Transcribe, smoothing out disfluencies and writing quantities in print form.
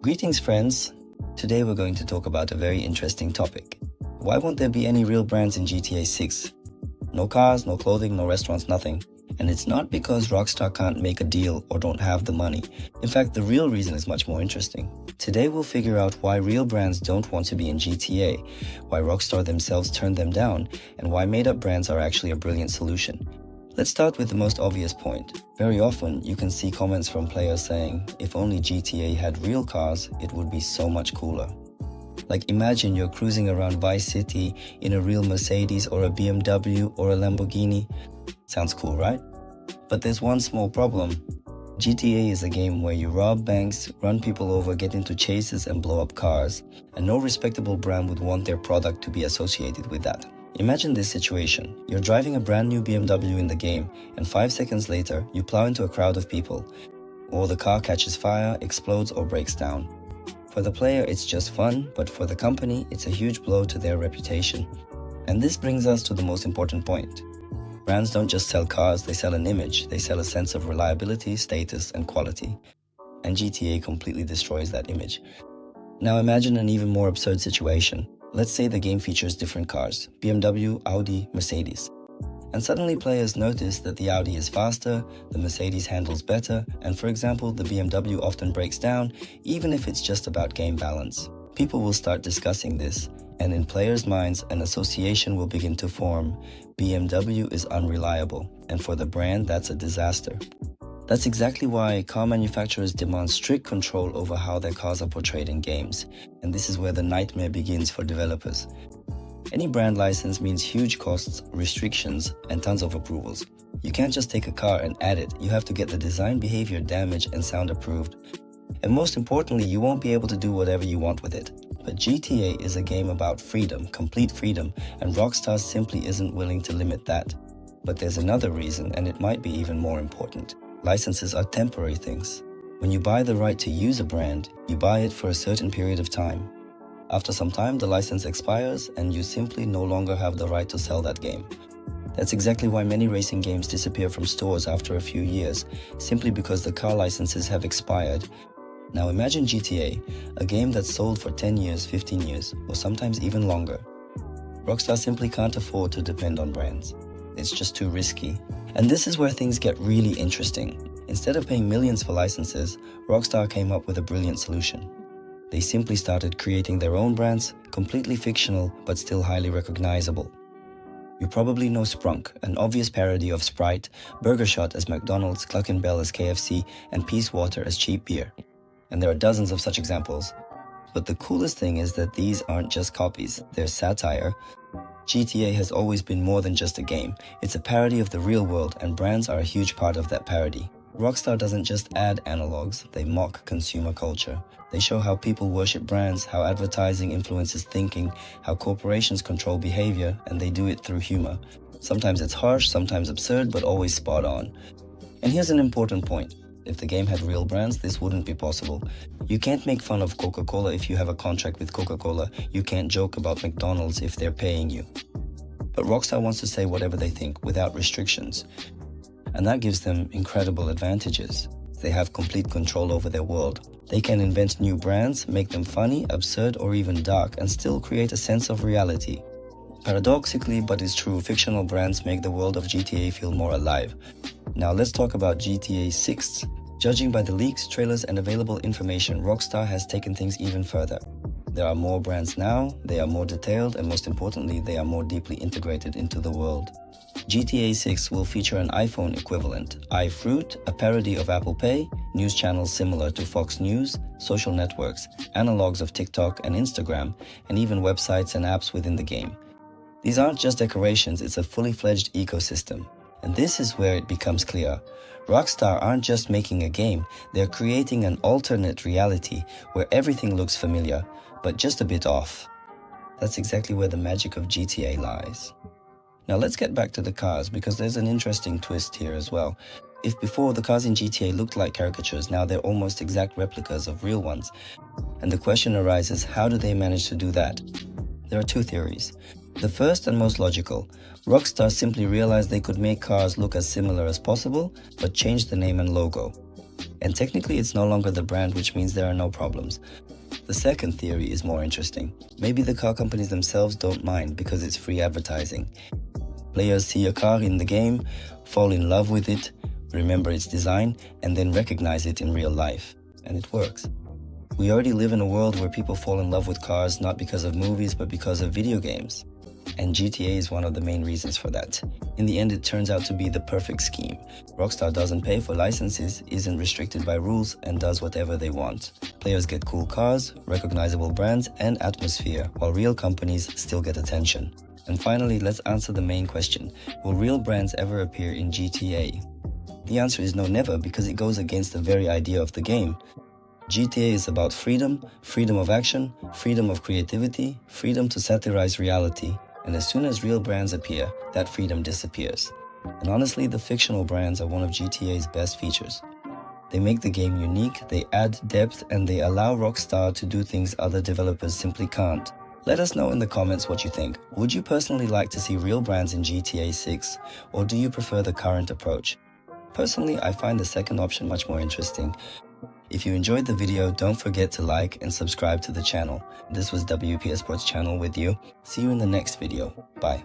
Greetings friends, today we're going to talk about a very interesting topic. Why won't there be any real brands in GTA 6? No cars, no clothing, no restaurants, nothing. And it's not because Rockstar can't make a deal or don't have the money. In fact, the real reason is much more interesting. Today we'll figure out why real brands don't want to be in GTA, why Rockstar themselves turned them down, and why made-up brands are actually a brilliant solution. Let's start with the most obvious point. Very often, you can see comments from players saying, if only GTA had real cars, it would be so much cooler. Like imagine you're cruising around Vice City in a real Mercedes or a BMW or a Lamborghini. Sounds cool, right? But there's one small problem. GTA is a game where you rob banks, run people over, get into chases and blow up cars. And no respectable brand would want their product to be associated with that. Imagine this situation. You're driving a brand new BMW in the game, and 5 seconds later, you plow into a crowd of people. Or the car catches fire, explodes, or breaks down. For the player, it's just fun, but for the company, it's a huge blow to their reputation. And this brings us to the most important point. Brands don't just sell cars, they sell an image. They sell a sense of reliability, status, and quality. And GTA completely destroys that image. Now imagine an even more absurd situation. Let's say the game features different cars, BMW, Audi, Mercedes. And suddenly players notice that the Audi is faster, the Mercedes handles better, and for example, the BMW often breaks down, even if it's just about game balance. People will start discussing this, and in players' minds, an association will begin to form. BMW is unreliable, and for the brand, that's a disaster. That's exactly why car manufacturers demand strict control over how their cars are portrayed in games, and this is where the nightmare begins for developers. Any brand license means huge costs, restrictions, and tons of approvals. You can't just take a car and add it, you have to get the design, behavior, damage, and sound approved. And most importantly, you won't be able to do whatever you want with it. But GTA is a game about freedom, complete freedom, and Rockstar simply isn't willing to limit that. But there's another reason, and it might be even more important. Licenses are temporary things. When you buy the right to use a brand, you buy it for a certain period of time. After some time, the license expires and you simply no longer have the right to sell that game. That's exactly why many racing games disappear from stores after a few years, simply because the car licenses have expired. Now imagine GTA, a game that's sold for 10 years, 15 years, or sometimes even longer. Rockstar simply can't afford to depend on brands. It's just too risky. And this is where things get really interesting. Instead of paying millions for licenses, Rockstar came up with a brilliant solution. They simply started creating their own brands, completely fictional but still highly recognizable. You probably know Sprunk, an obvious parody of Sprite, Burger Shot as McDonald's, Cluck and Bell as KFC, and Peace Water as cheap beer. And there are dozens of such examples. But the coolest thing is that these aren't just copies, they're satire. GTA has always been more than just a game. It's a parody of the real world, and brands are a huge part of that parody. Rockstar doesn't just add analogs, they mock consumer culture. They show how people worship brands, how advertising influences thinking, how corporations control behavior, and they do it through humor. Sometimes it's harsh, sometimes absurd, but always spot on. And here's an important point. If the game had real brands, this wouldn't be possible. You can't make fun of Coca-Cola if you have a contract with Coca-Cola. You can't joke about McDonald's if they're paying you. But Rockstar wants to say whatever they think without restrictions. And that gives them incredible advantages. They have complete control over their world. They can invent new brands, make them funny, absurd, or even dark, and still create a sense of reality. Paradoxically, but it's true, fictional brands make the world of GTA feel more alive. Now let's talk about GTA 6. Judging by the leaks, trailers, and available information, Rockstar has taken things even further. There are more brands now, they are more detailed, and most importantly, they are more deeply integrated into the world. GTA 6 will feature an iPhone equivalent, iFruit, a parody of Apple Pay, news channels similar to Fox News, social networks, analogs of TikTok and Instagram, and even websites and apps within the game. These aren't just decorations, it's a fully fledged ecosystem. And this is where it becomes clear. Rockstar aren't just making a game, they're creating an alternate reality where everything looks familiar, but just a bit off. That's exactly where the magic of GTA lies. Now let's get back to the cars, because there's an interesting twist here as well. If before the cars in GTA looked like caricatures, now they're almost exact replicas of real ones. And the question arises, how do they manage to do that? There are two theories. The first and most logical, Rockstar simply realized they could make cars look as similar as possible, but change the name and logo. and technically it's no longer the brand, which means there are no problems. The second theory is more interesting. Maybe the car companies themselves don't mind because it's free advertising. Players see a car in the game, fall in love with it, remember its design, and then recognize it in real life. And it works. We already live in a world where people fall in love with cars not because of movies but because of video games. And GTA is one of the main reasons for that. In the end, it turns out to be the perfect scheme. Rockstar doesn't pay for licenses, isn't restricted by rules, and does whatever they want. Players get cool cars, recognizable brands, and atmosphere, while real companies still get attention. And finally, let's answer the main question. Will real brands ever appear in GTA? The answer is no, never, because it goes against the very idea of the game. GTA is about freedom, freedom of action, freedom of creativity, freedom to satirize reality. And as soon as real brands appear, that freedom disappears. And honestly, the fictional brands are one of GTA's best features. They make the game unique, they add depth, and they allow Rockstar to do things other developers simply can't. Let us know in the comments what you think. Would you personally like to see real brands in GTA 6, or do you prefer the current approach? Personally, I find the second option much more interesting. If you enjoyed the video, don't forget to like and subscribe to the channel. This was WPS Sports Channel with you. See you in the next video. Bye.